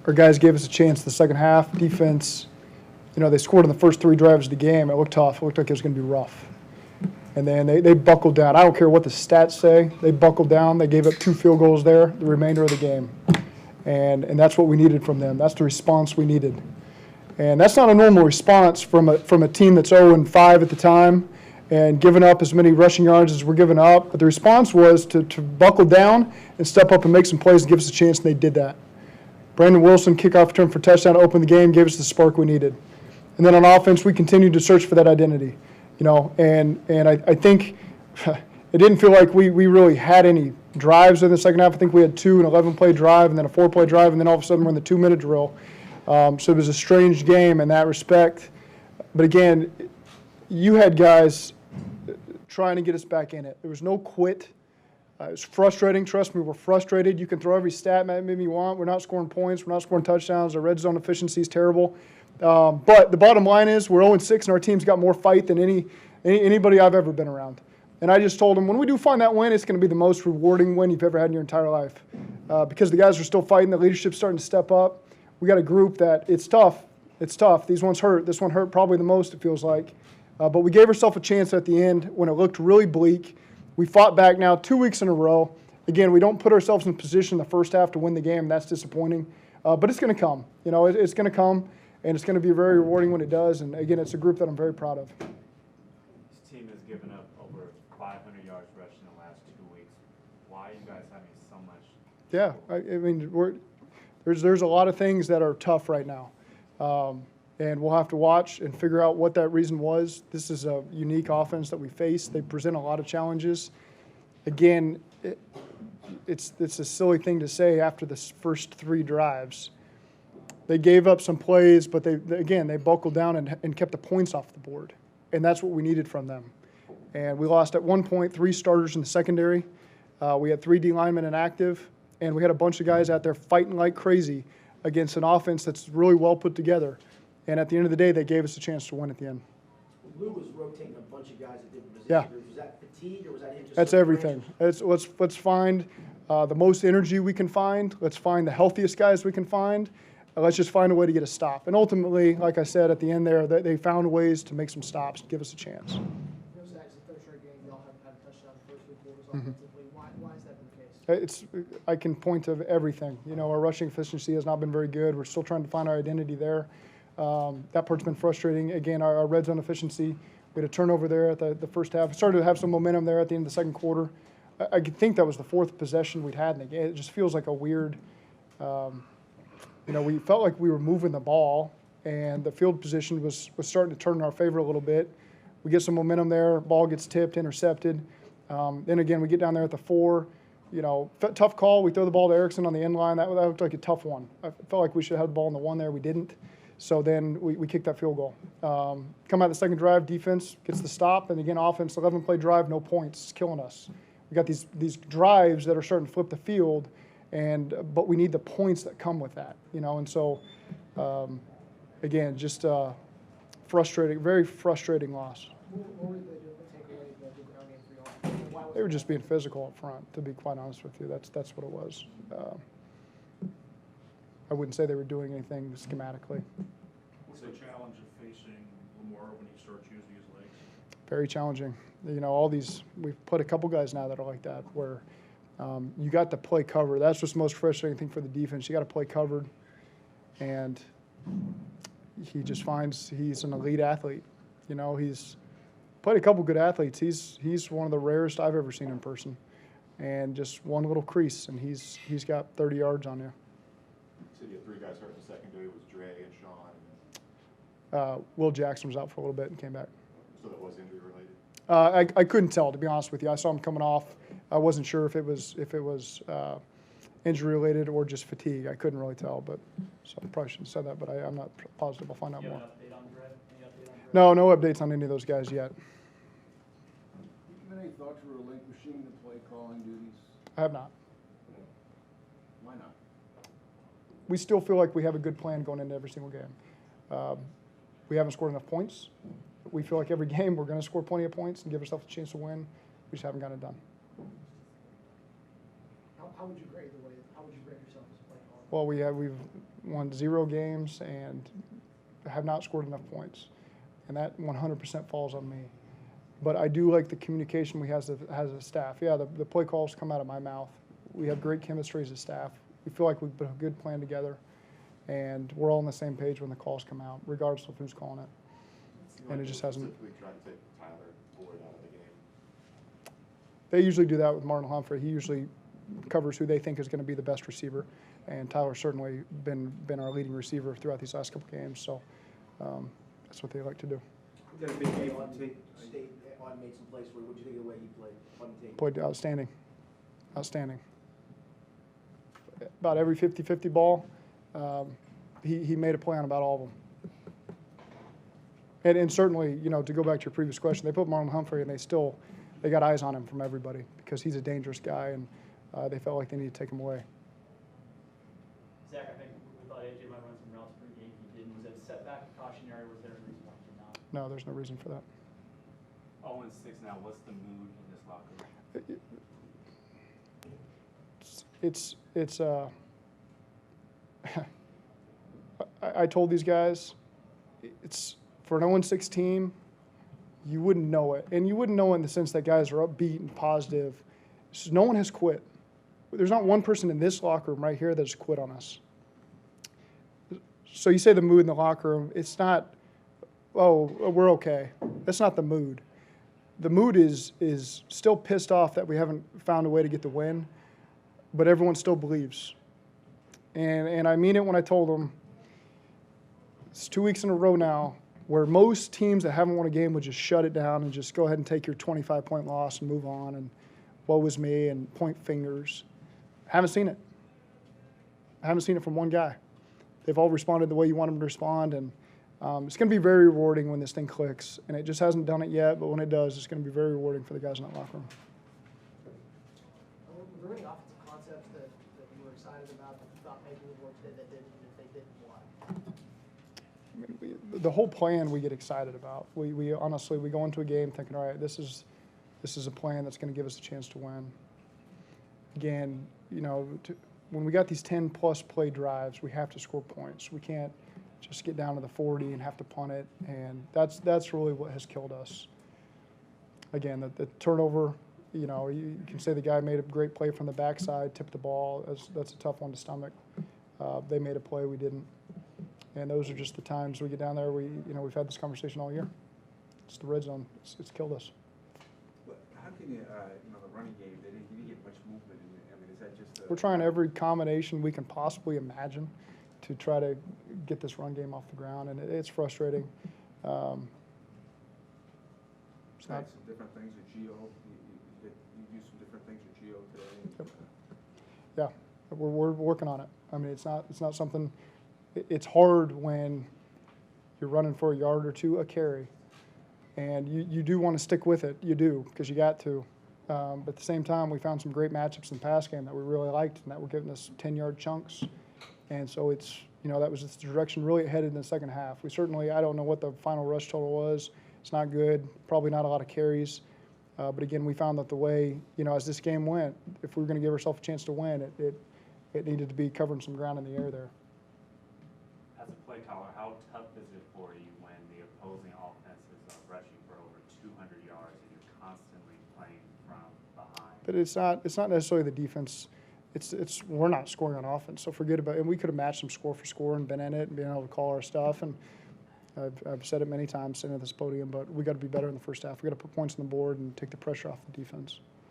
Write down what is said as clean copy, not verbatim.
our guys gave us a chance in the second half. Defense, they scored in the first 3 drives of the game. It looked tough. It looked like it was going to be rough. And then they buckled down. I don't care what the stats say. They buckled down. They gave up 2 field goals there the remainder of the game. And that's what we needed from them. That's the response we needed. And that's not a normal response from a team that's 0-5 at the time and giving up as many rushing yards as we're giving up. But the response was to buckle down and step up and make some plays and give us a chance, and they did that. Brandon Wilson, kickoff return for touchdown, opened the game, gave us the spark we needed. And then on offense, we continued to search for that identity. And I think it didn't feel like we really had any drives in the second half. I think we had 2 an 11-play drive and then a 4-play drive, and then all of a sudden we're in the 2-minute drill. So it was a strange game in that respect. But again, you had guys trying to get us back in it. There was no quit. It was frustrating. Trust me, we're frustrated. You can throw every stat maybe you want. We're not scoring points. We're not scoring touchdowns. Our red zone efficiency is terrible. But the bottom line is we're 0-6, and our team's got more fight than anybody I've ever been around. And I just told them, when we do find that win, it's going to be the most rewarding win you've ever had in your entire life. Because the guys are still fighting. The leadership's starting to step up. We got a group that it's tough. It's tough. These ones hurt. This one hurt probably the most, it feels like. But we gave ourselves a chance at the end when it looked really bleak. We fought back now 2 weeks in a row. Again, we don't put ourselves in position the first half to win the game. That's disappointing. But it's going to come. It's going to come. And it's going to be very rewarding when it does. And, again, it's a group that I'm very proud of. This team has given up over 500 yards rushing in the last 2 weeks. Why are you guys having so much? Yeah, I mean, there's a lot of things that are tough right now. And we'll have to watch and figure out what that reason was. This is a unique offense that we face. They present a lot of challenges. Again, it's a silly thing to say after the first 3 drives. They gave up some plays, but they buckled down and kept the points off the board. And that's what we needed from them. And we lost at one point 3 starters in the secondary. We had 3 D linemen inactive, and we had a bunch of guys out there fighting like crazy against an offense that's really well put together. And at the end of the day, they gave us a chance to win at the end. Lou was rotating a bunch of guys at different positions. Yeah. Was that fatigue, or was that him just? That's everything. Let's find the most energy we can find. Let's find the healthiest guys we can find. Let's just find a way to get a stop. And ultimately, like I said at the end there, they found ways to make some stops to give us a chance. Zach, it's the third straight game. Y'all haven't had a touchdown in the first 3 quarters offensively. Why has that been the case? I can point to everything. Our rushing efficiency has not been very good. We're still trying to find our identity there. That part's been frustrating. Again, our red zone efficiency, we had a turnover there at the first half. We started to have some momentum there at the end of the second quarter. I think that was the 4th possession we'd had in the game. It just feels like a weird, we felt like we were moving the ball, and the field position was starting to turn in our favor a little bit. We get some momentum there. Ball gets tipped, intercepted. Then again, we get down there at the 4. Tough call. We throw the ball to Erickson on the end line. That looked like a tough one. I felt like we should have had the ball on the 1 there. We didn't. So then we kicked that field goal. Come out the second drive, defense gets the stop, and again, offense, 11-play drive, no points. It's killing us. We got these drives that are starting to flip the field, but we need the points that come with that, And so, again, just frustrating, very frustrating loss. What were they doing to take away the ground game for y'all? They were just being physical up front, to be quite honest with you. That's what it was. I wouldn't say they were doing anything schematically. What's the challenge of facing Lamar when he starts using his legs? Very challenging. We've put a couple guys now that are like that, where you got to play cover. That's what's most frustrating thing for the defense. You got to play covered, and he just finds he's an elite athlete. He's played a couple good athletes. He's one of the rarest I've ever seen in person, and just one little crease, and he's got 30 yards on you. You had 3 guys hurt in the secondary. It was Dre and Sean. Will Jackson was out for a little bit and came back. So that was injury related? I couldn't tell, to be honest with you. I saw him coming off. I wasn't sure if it was injury related or just fatigue. I couldn't really tell, so I probably shouldn't have said that. But I'm not positive. I'll find out more. Any update on Dre? No updates on any of those guys yet. Have you given any thought to relinquishing the play calling duties? I have not. Why not? We still feel like we have a good plan going into every single game. We haven't scored enough points. We feel like every game we're going to score plenty of points and give ourselves a chance to win. We just haven't gotten it done. How would you grade yourself as a play caller? Well, won 0 games and have not scored enough points. And that 100% falls on me. But I do like the communication we has as a staff. Yeah, the play calls come out of my mouth. We have great chemistry as a staff. We feel like we've put a good plan together, and we're all on the same page when the calls come out, regardless of who's calling it. seemed And like it just they hasn't. Specifically tried to take Tyler Boyd out of the game. They usually do that with Martin Humphrey. He usually covers who they think is going to be the best receiver, and Tyler's certainly been our leading receiver throughout these last couple games. So that's what they like to do. Got a big game on tape. State on made some plays for you. What'd you think of the way he played on tape? Played outstanding. Outstanding. About every 50-50 ball, he made a play on about all of them. And certainly, you know, to go back to your previous question, they put Marlon Humphrey and they got eyes on him from everybody because he's a dangerous guy, and they felt like they needed to take him away. Zach, I think we thought AJ might run some routes pretty game. He didn't. Was it a setback, cautionary? Was there a reason why he did not? No, there's no reason for that. 0-6 now, what's the mood in this locker room? I told these guys, it's for an 0-6 team, you wouldn't know it. And you wouldn't know in the sense that guys are upbeat and positive. No one has quit. There's not one person in this locker room right here that's quit on us. So you say the mood in the locker room, it's not, oh, we're okay. That's not the mood. The mood is still pissed off that we haven't found a way to get the win, but everyone still believes. And I mean it when I told them, it's 2 weeks in a row now where most teams that haven't won a game would just shut it down and just go ahead and take your 25-point loss and move on and woe was me and point fingers. Haven't seen it. I haven't seen it from one guy. They've all responded the way you want them to respond, and it's going to be very rewarding when this thing clicks. And it just hasn't done it yet, but when it does, it's going to be very rewarding for the guys in that locker room. Were there any offensive concepts that you were excited about that you thought maybe would work today that didn't, and if they didn't, why? I mean, the whole plan we get excited about. We honestly, we go into a game thinking, all right, this is a plan that's going to give us a chance to win. Again, you know, when we got these 10-plus play drives, we have to score points. We can't just get down to the 40 and have to punt it, and that's really what has killed us. Again, the turnover, you know, you can say the guy made a great play from the backside, tipped the ball. That's a tough one to stomach. They made a play, we didn't. And those are just the times we get down there. We've had this conversation all year. It's the red zone. It's killed us. But how can you, the running game, they didn't get much movement in it. I mean, is that just We're trying every combination we can possibly imagine to try to get this run game off the ground, and it's frustrating. It's not, tried some different things with Geo? You used some different things with Geo today? Yep. Yeah, we're working on it. I mean, it's not something. It's hard when you're running for a yard or two a carry, and you do want to stick with it. You do, because you got to. But at the same time, we found some great matchups in the pass game that we really liked, and that were giving us 10-yard chunks. And so it's, that was the direction really headed in the second half. We certainly, I don't know what the final rush total was. It's not good. Probably not a lot of carries. But again, we found that the way, as this game went, if we were going to give ourselves a chance to win, it needed to be covering some ground in the air there. As a play caller, how tough is it for you when the opposing offenses are rushing for over 200 yards and you're constantly playing from behind? But it's not necessarily the defense. It's we're not scoring on offense, so forget about it. And we could have matched them score for score and been in it and been able to call our stuff. And I've said it many times sitting at this podium, but we got to be better in the first half. We got to put points on the board and take the pressure off the defense.